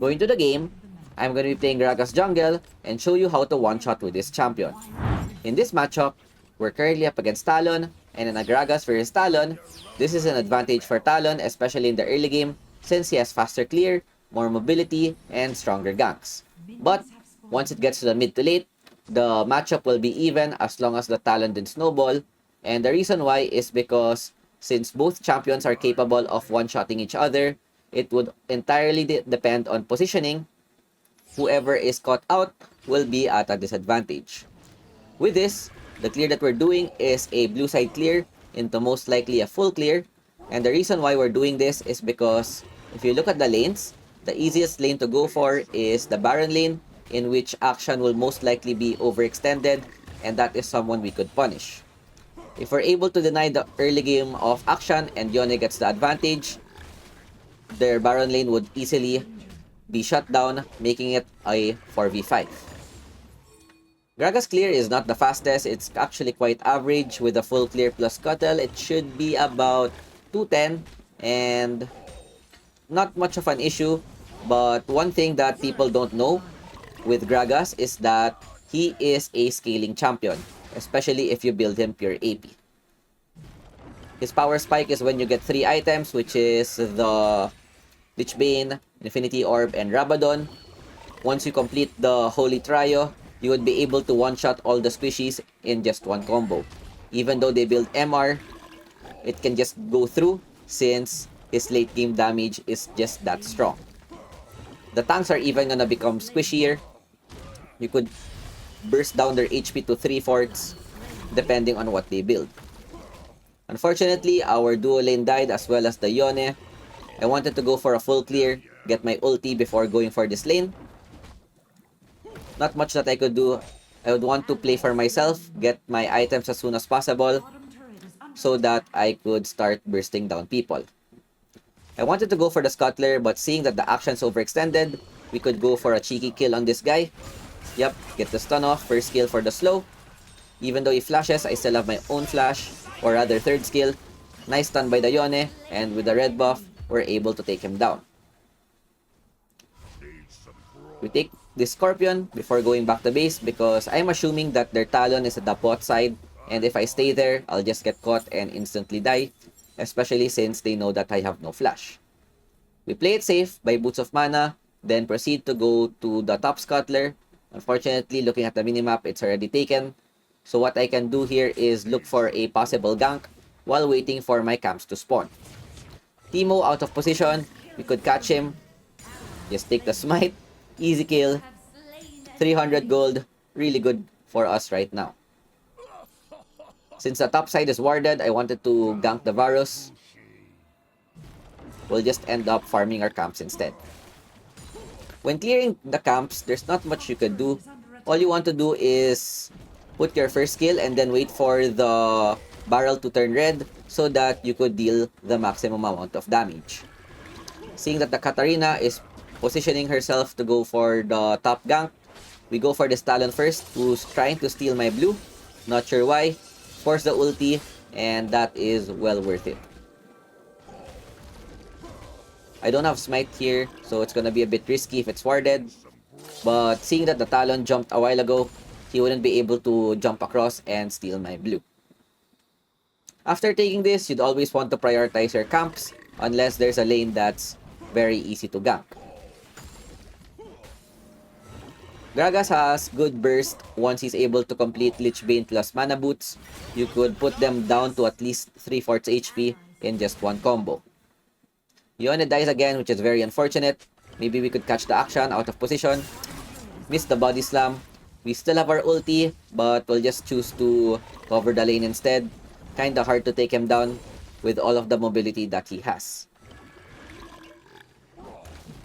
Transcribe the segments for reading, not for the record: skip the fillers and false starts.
Going to the game, I'm going to be playing Gragas jungle and show you how to one-shot with this champion. In this matchup, we're currently up against Talon, and in a Gragas versus Talon, this is an advantage for Talon, especially in the early game, since he has faster clear, more mobility, and stronger ganks. But once it gets to the mid to late, the matchup will be even as long as the Talon didn't snowball, and the reason why is because since both champions are capable of one-shotting each other, it would entirely depend on positioning. Whoever is caught out will be at a disadvantage. With this, the clear that we're doing is a blue side clear into most likely a full clear. And the reason why we're doing this is because if you look at the lanes, the easiest lane to go for is the Baron lane, in which action will most likely be overextended, and that is someone we could punish. If we're able to deny the early game of action and Yone gets the advantage, their Baron lane would easily be shut down, making it a 4v5. Gragas clear is not the fastest, it's actually quite average. With a full clear plus scuttle, it should be about 210 and not much of an issue. But one thing that people don't know with Gragas is that he is a scaling champion, especially if you build him pure AP. His power spike is when you get 3 items, which is the Lich Bane, Infinity Orb, and Rabadon. Once you complete the Holy Trio, you would be able to one-shot all the squishies in just one combo. Even though they build MR, it can just go through since his late game damage is just that strong. The tanks are even gonna become squishier. You could burst down their HP to 3/4 depending on what they build. Unfortunately, our duo lane died as well as the Yone. I wanted to go for a full clear, get my ulti before going for this lane. Not much that I could do. I would want to play for myself, get my items as soon as possible, so that I could start bursting down people. I wanted to go for the scuttler, but seeing that the action's overextended, we could go for a cheeky kill on this guy. Yep, get the stun off, first skill for the slow. Even though he flashes, I still have my own flash, or rather third skill. Nice stun by the Yone, and with the red buff, we're able to take him down. We take this Scorpion before going back to base because I'm assuming that their Talon is at the bot side, and if I stay there, I'll just get caught and instantly die, especially since they know that I have no flash. We play it safe by Boots of Mana, then proceed to go to the top scuttler. Unfortunately, looking at the minimap, it's already taken. So what I can do here is look for a possible gank while waiting for my camps to spawn. Teemo out of position, we could catch him. Just take the smite, easy kill, 300 gold, really good for us right now. Since the top side is warded, I wanted to gank the Varus. We'll just end up farming our camps instead. When clearing the camps, there's not much you could do. All you want to do is put your first skill and then wait for the barrel to turn red so that you could deal the maximum amount of damage. Seeing that the Katarina is positioning herself to go for the top gank, we go for this Talon first, who's trying to steal my blue. Not sure why. Force the ulti, and that is well worth it. I don't have smite here, so it's gonna be a bit risky if it's warded. But seeing that the Talon jumped a while ago, he wouldn't be able to jump across and steal my blue. After taking this, you'd always want to prioritize your camps unless there's a lane that's very easy to gank. Gragas has good burst once he's able to complete Lich Bane plus Mana Boots. You could put them down to at least 3/4 HP in just one combo. Yone dies again, which is very unfortunate. Maybe we could catch the action out of position. Missed the body slam. We still have our ulti, but we'll just choose to cover the lane instead. Kinda hard to take him down with all of the mobility that he has.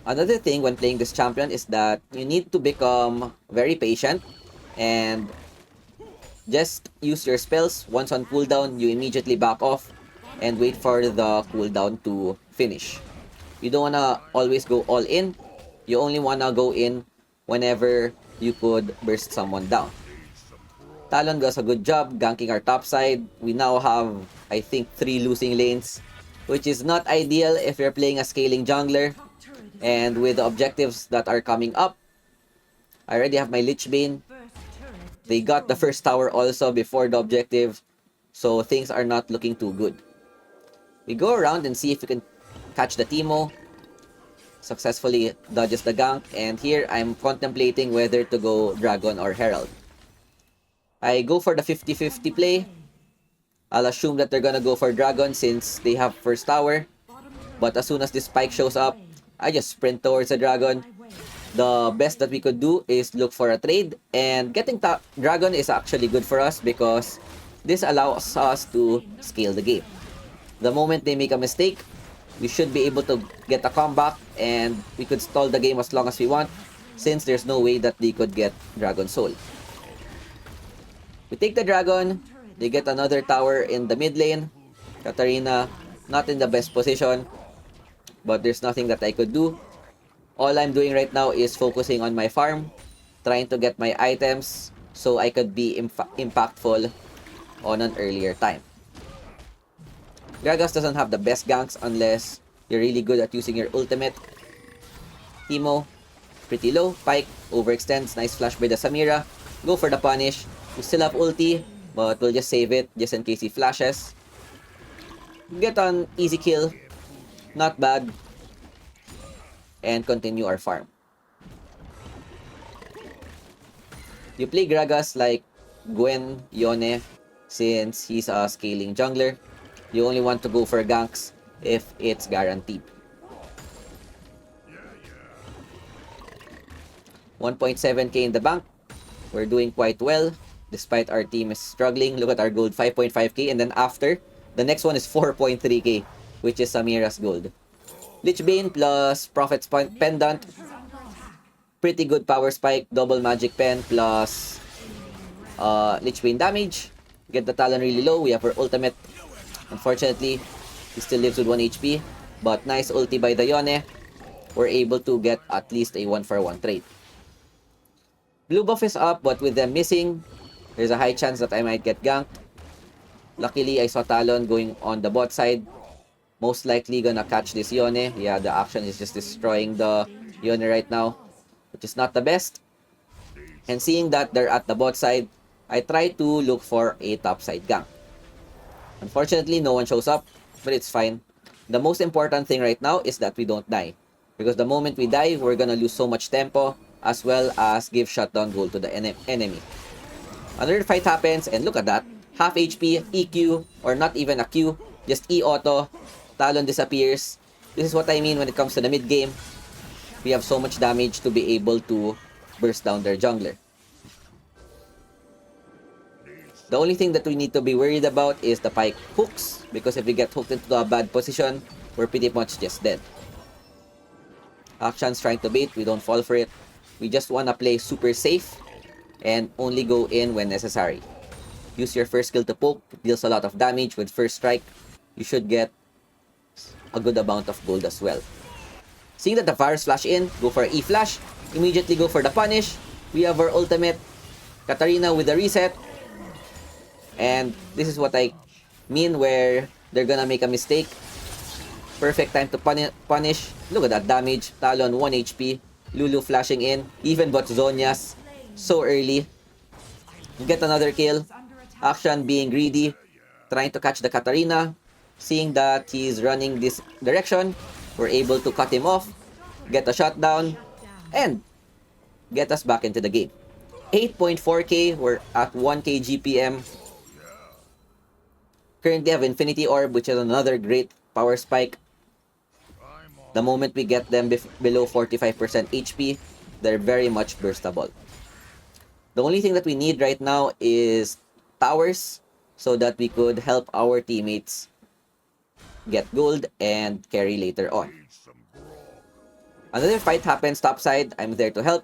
Another thing when playing this champion is that you need to become very patient and just use your spells. Once on cooldown, you immediately back off and wait for the cooldown to finish. You don't wanna always go all in. You only wanna go in whenever you could burst someone down. Talon does a good job ganking our top side. We now have, I think, 3 losing lanes, which is not ideal if you're playing a scaling jungler. And with the objectives that are coming up, I already have my Lich Bane. They got the first tower also before the objective, so things are not looking too good. We go around and see if we can catch the Teemo. Successfully dodges the gank, and here I'm contemplating whether to go Dragon or Herald. I go for the 50-50 play. I'll assume that they're gonna go for Dragon since they have first tower. But as soon as this spike shows up, I just sprint towards the Dragon. The best that we could do is look for a trade, and getting Dragon is actually good for us because this allows us to scale the game. The moment they make a mistake, we should be able to get a comeback, and we could stall the game as long as we want since there's no way that they could get Dragon Soul. We take the Dragon, they get another tower in the mid lane. Katarina not in the best position, but there's nothing that I could do. All I'm doing right now is focusing on my farm, trying to get my items so I could be impactful on an earlier time. Gragas doesn't have the best ganks unless you're really good at using your ultimate. Teemo, pretty low. Pyke overextends. Nice flash by the Samira. Go for the punish. We still have ulti, but we'll just save it just in case he flashes. Get an easy kill. Not bad. And continue our farm. You play Gragas like Gwen, Yone, since he's a scaling jungler. You only want to go for ganks if it's guaranteed. 1.7k in the bank. We're doing quite well despite our team is struggling. Look at our gold, 5.5k, and then after, the next one is 4.3k, which is Samira's gold. Lich Bane plus Prophet's Pendant. Pretty good power spike, double magic pen plus Lich Bane damage. Get the Talon really low. We have our ultimate. Unfortunately, he still lives with 1 HP. But nice ulti by the Yone. We're able to get at least a 1-for-1 trade. Blue buff is up, but with them missing, there's a high chance that I might get ganked. Luckily, I saw Talon going on the bot side. Most likely gonna catch this Yone. Yeah, the action is just destroying the Yone right now, which is not the best. And seeing that they're at the bot side, I try to look for a top side gank. Unfortunately, no one shows up, but it's fine. The most important thing right now is that we don't die. Because the moment we die, we're gonna lose so much tempo, as well as give shutdown gold to the enemy. Another fight happens, and look at that. Half HP, EQ, or not even a Q, just E-auto. Talon disappears. This is what I mean when it comes to the mid game. We have so much damage to be able to burst down their jungler. The only thing that we need to be worried about is the Pyke hooks, because if we get hooked into a bad position, we're pretty much just dead. Action's trying to bait, we don't fall for it. We just want to play super safe and only go in when necessary. Use your first skill to poke, it deals a lot of damage with first strike. You should get a good amount of gold as well. Seeing that the Varus flash in, go for E-flash, immediately go for the punish. We have our ultimate, Katarina with the reset. And this is what I mean where they're gonna make a mistake. Perfect time to punish. Look at that damage. Talon 1 HP. Lulu flashing in. Even but Zonia's so early. Get another kill. Action being greedy. Trying to catch the Katarina. Seeing that he's running this direction, we're able to cut him off. Get a shutdown. And get us back into the game. 8.4k. We're at 1k GPM. Currently have Infinity Orb, which is another great power spike. The moment we get them below 45% HP, they're very much burstable. The only thing that we need right now is towers so that we could help our teammates get gold and carry later on. Another fight happens topside. I'm there to help.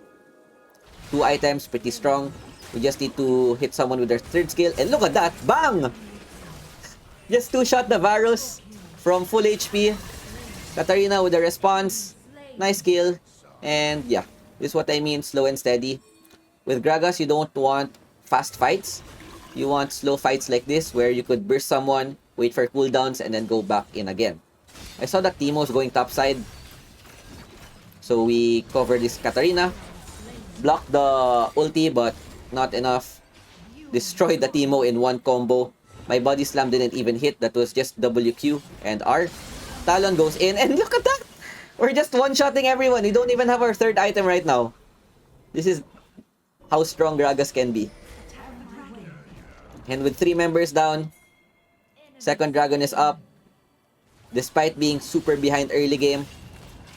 2 items, pretty strong. We just need to hit someone with their third skill. And look at that! Bang! Just 2-shot the Varus from full HP. Katarina with the response. Nice kill. And yeah, this is what I mean, slow and steady. With Gragas, you don't want fast fights. You want slow fights like this where you could burst someone, wait for cooldowns, and then go back in again. I saw that Teemo's going topside. So we cover this Katarina. Block the ulti, but not enough. Destroyed the Teemo in one combo. My body slam didn't even hit. That was just WQ and R. Talon goes in, and look at that! We're just one-shotting everyone. We don't even have our third item right now. This is how strong Gragas can be. And with 3 members down, second dragon is up. Despite being super behind early game,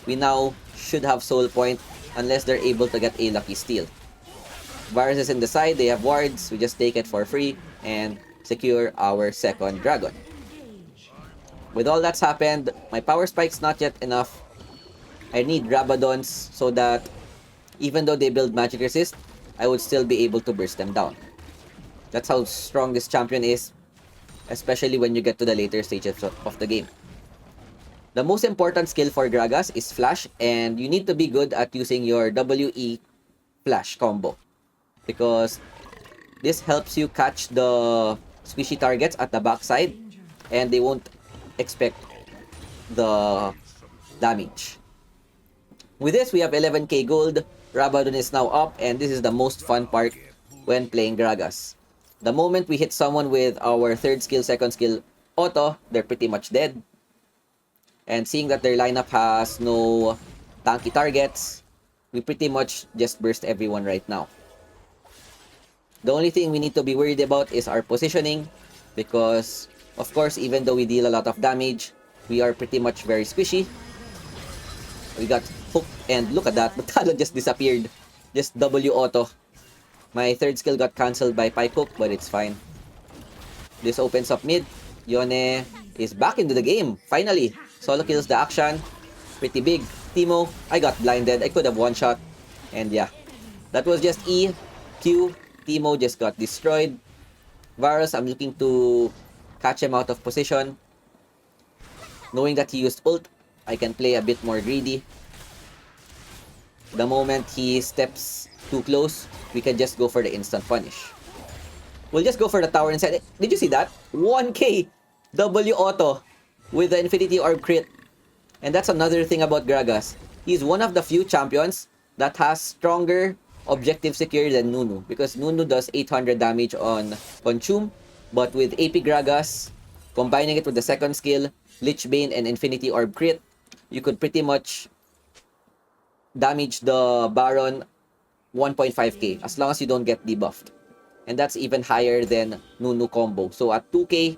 we now should have soul point unless they're able to get a lucky steal. Varus is in the side, they have wards, we just take it for free and secure our second dragon. With all that's happened, my power spike's not yet enough. I need Rabadons so that even though they build magic resist, I would still be able to burst them down. That's how strong this champion is, especially when you get to the later stages of the game. The most important skill for Gragas is flash, and you need to be good at using your WE flash combo, because this helps you catch the squishy targets at the backside and they won't expect the damage. With this, we have 11k gold. Rabadon is now up, and this is the most fun part when playing Gragas. The moment we hit someone with our third skill, second skill auto, they're pretty much dead. And seeing that their lineup has no tanky targets, we pretty much just burst everyone right now. The only thing we need to be worried about is our positioning, because of course, even though we deal a lot of damage, we are pretty much very squishy. We got hooked, and look at that, the Talon just disappeared. Just W auto. My third skill got cancelled by Pike Hook, but it's fine. This opens up mid. Yone is back into the game, finally. Solo kills the action. Pretty big. Teemo, I got blinded. I could have one shot. And yeah, that was just E. Q. Teemo just got destroyed. Varus, I'm looking to catch him out of position. Knowing that he used ult, I can play a bit more greedy. The moment he steps too close, we can just go for the instant punish. We'll just go for the tower inside. Did you see that? 1k W auto with the Infinity Orb crit. And that's another thing about Gragas. He's one of the few champions that has stronger objective secure than Nunu, because Nunu does 800 damage on Consume, but with AP Gragas, combining it with the second skill, Lich Bane and Infinity Orb crit, you could pretty much damage the Baron 1.5k as long as you don't get debuffed. And that's even higher than Nunu combo. So at 2k,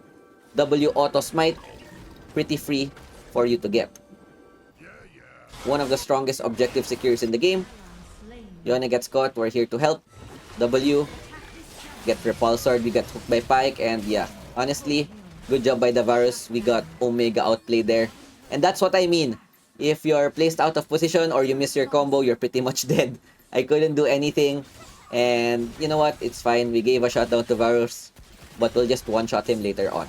W auto smite, pretty free for you to get. One of the strongest objective secures in the game. Yone gets caught, we're here to help. W, get repulsored, we got hooked by Pike, and yeah, honestly, good job by the Varus. We got Omega outplayed there. And that's what I mean. If you're placed out of position or you miss your combo, you're pretty much dead. I couldn't do anything. And you know what? It's fine. We gave a shutdown to Varus, but we'll just one-shot him later on.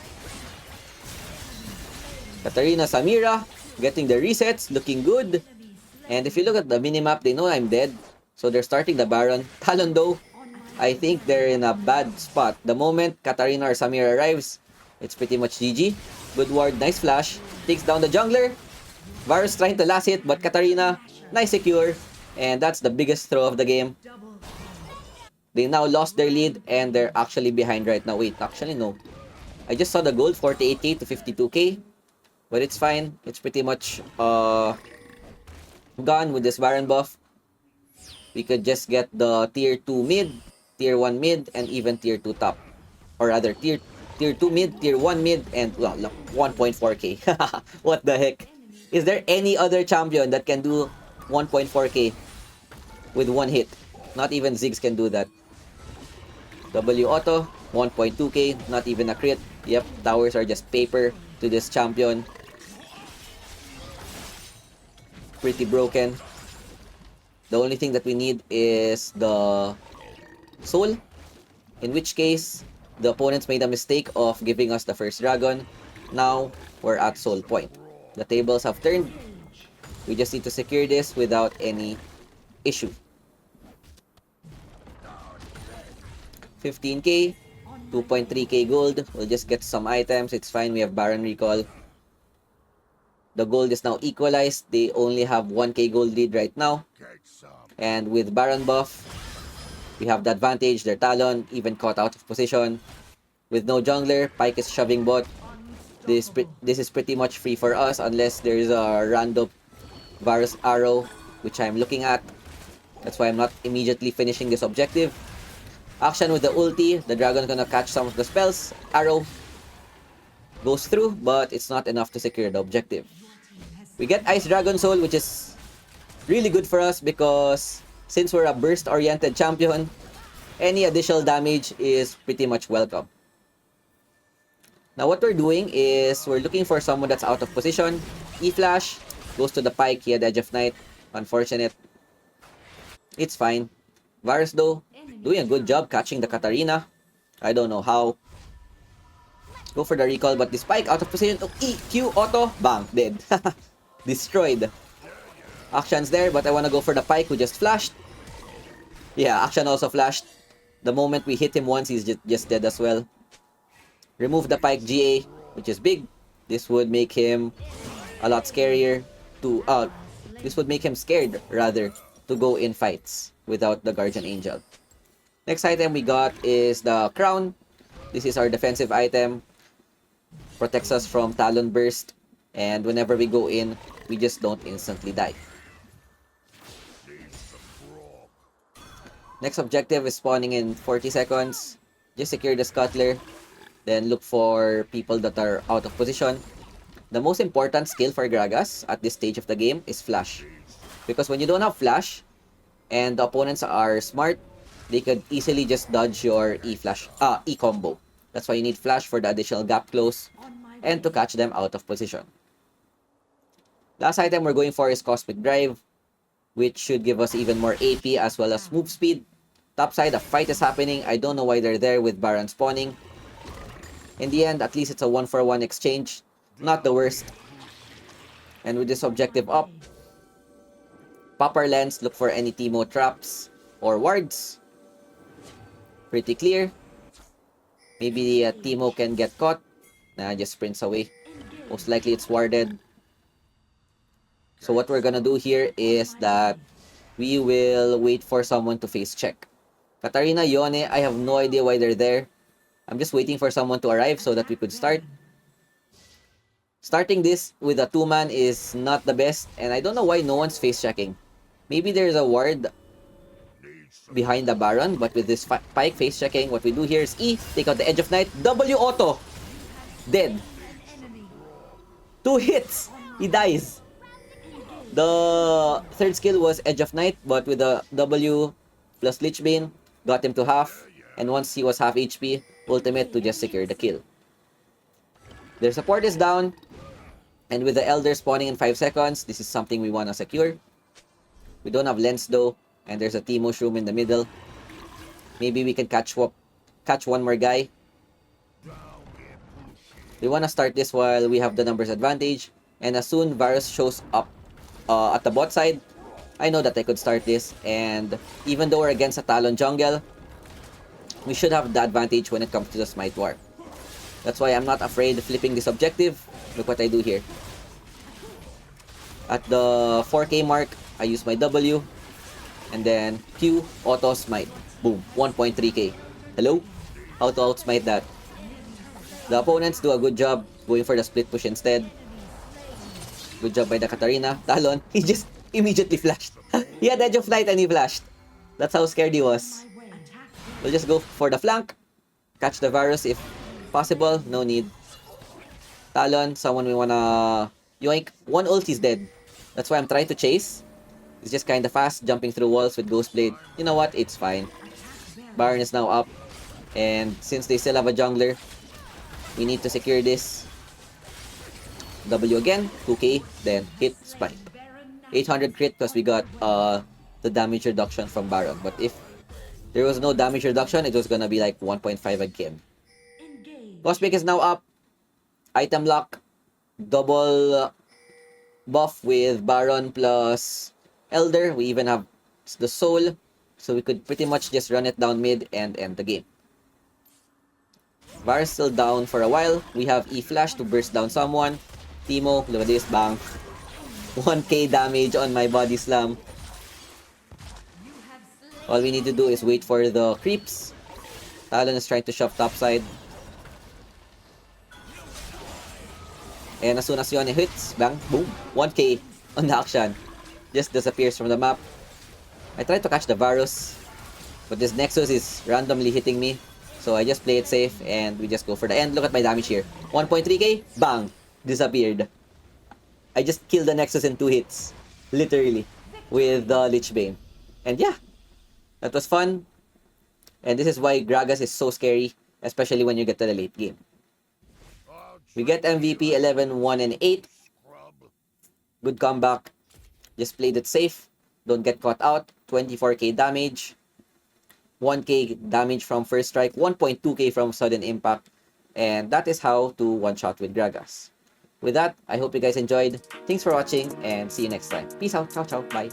Katarina, Samira, getting the resets, looking good. And if you look at the minimap, they know I'm dead. So they're starting the Baron. Talon though, I think they're in a bad spot. The moment Katarina or Samira arrives, it's pretty much GG. Good ward, nice flash. Takes down the jungler. Varus trying to last hit, but Katarina, nice secure. And that's the biggest throw of the game. They now lost their lead and they're actually behind right now. Wait, actually no. I just saw the gold, 48k to 52k. But it's fine. It's pretty much gone with this Baron buff. We could just get the tier 2 mid, tier 1 mid, and even tier 2 top. Or rather, tier 2 mid, tier 1 mid, and well, look, 1.4k. What the heck? Is there any other champion that can do 1.4k with one hit? Not even Ziggs can do that. W auto, 1.2k, not even a crit. Yep, towers are just paper to this champion. Pretty broken. The only thing that we need is the soul, in which case the opponents made a mistake of giving us the first dragon. Now we're at soul point. The tables have turned. We just need to secure this without any issue. 15k, 2.3k gold. We'll just get some items. It's fine. We have Baron recall. The gold is now equalized. They only have 1k gold lead right now. And with Baron buff, we have the advantage. Their Talon even caught out of position. With no jungler, Pyke is shoving bot. This is pretty much free for us unless there is a random Varus arrow, which I'm looking at. That's why I'm not immediately finishing this objective. Action with the ulti. The dragon gonna catch some of the spells. Arrow goes through, but it's not enough to secure the objective. We get Ice Dragon Soul, which is really good for us because since we're a burst-oriented champion, any additional damage is pretty much welcome. Now what we're doing is we're looking for someone that's out of position. E-Flash goes to the Pyke. He had Edge of Night. Unfortunate. It's fine. Varus though, doing a good job catching the Katarina. I don't know how. Go for the recall, but this Pyke out of position. Oh, EQ auto. Bang. Dead. Destroyed. Action's there, but I want to go for the Pyke who just flashed. Yeah, Action also flashed. The moment we hit him once, he's just dead as well. Remove the Pyke GA, which is big. This would make him a lot scarier to... this would make him scared, rather, to go in fights without the Guardian Angel. Next item we got is the Crown. This is our defensive item. Protects us from Talon Burst. And whenever we go in, we just don't instantly die. Next objective is spawning in 40 seconds. Just secure the Scuttler. Then look for people that are out of position. The most important skill for Gragas at this stage of the game is Flash. Because when you don't have Flash, and the opponents are smart, they could easily just dodge your E-combo. That's why you need Flash for the additional gap close and to catch them out of position. Last item we're going for is Cosmic Drive, which should give us even more AP as well as move speed. Topside, a fight is happening. I don't know why they're there with Baron spawning. In the end, at least it's a 1-for-1 exchange. Not the worst. And with this objective up, pop our lens, look for any Teemo traps or wards. Pretty clear. Maybe Teemo can get caught. Nah, just sprints away. Most likely it's warded. So what we're gonna do here is that we will wait for someone to face check. Katarina, Yone, I have no idea why they're there. I'm just waiting for someone to arrive so that we could start. Starting this with a 2-man is not the best, and I don't know why no one's face checking. Maybe there's a ward behind the Baron, but with this Pyke face checking, what we do here is E, take out the Edge of Night, W auto, dead. 2 hits, he dies. The third skill was Edge of Night, but with the W plus Lich Bane, got him to half, and once he was half HP, ultimate to just secure the kill. Their support is down, and with the Elder spawning in 5 seconds, this is something we want to secure. We don't have Lens though, and there's a Teemo Shroom in the middle. Maybe we can catch one more guy. We want to start this while we have the numbers advantage, and as soon Varus shows up at the bot side, I know that I could start this, and even though we're against a Talon jungle, we should have the advantage when it comes to the Smite War. That's why I'm not afraid of flipping this objective. Look what I do here. At the 4k mark, I use my W, and then Q, auto smite. Boom, 1.3k. Hello? How to outsmite that? The opponents do a good job going for the split push instead. Good job by the Katarina. Talon, he just immediately flashed. He had Edge of Night and he flashed. That's how scared he was. We'll just go for the flank. Catch the Varus if possible. No need. Talon, someone we wanna yoink. One ult is dead. That's why I'm trying to chase. He's just kinda fast, jumping through walls with Ghostblade. You know what? It's fine. Baron is now up. And since they still have a jungler, we need to secure this. W again, 2k, then hit spike. 800 crit because we got the damage reduction from Baron. But if there was no damage reduction, it was gonna be like 1.5 again. Cosmic is now up. Item lock. Double buff with Baron plus Elder. We even have the Soul. So we could pretty much just run it down mid and end the game. Varus still down for a while. We have E-Flash to burst down someone. Timo, look at this, bang. 1k damage on my body slam. All we need to do is wait for the creeps. Talon is trying to shove topside. And as soon as Yone hits, bang, boom, 1k on the action. Just disappears from the map. I tried to catch the Varus, but this Nexus is randomly hitting me. So I just play it safe and we just go for the end. Look at my damage here. 1.3k, bang, disappeared. I just killed the Nexus in 2 hits. Literally. With the Lich Bane. And yeah, that was fun. And this is why Gragas is so scary, especially when you get to the late game. We get MVP 11, 1, and 8. Good comeback. Just played it safe. Don't get caught out. 24k damage. 1k damage from first strike. 1.2k from sudden impact. And that is how to one-shot with Gragas. With that, I hope you guys enjoyed. Thanks for watching and see you next time. Peace out. Ciao, ciao. Bye.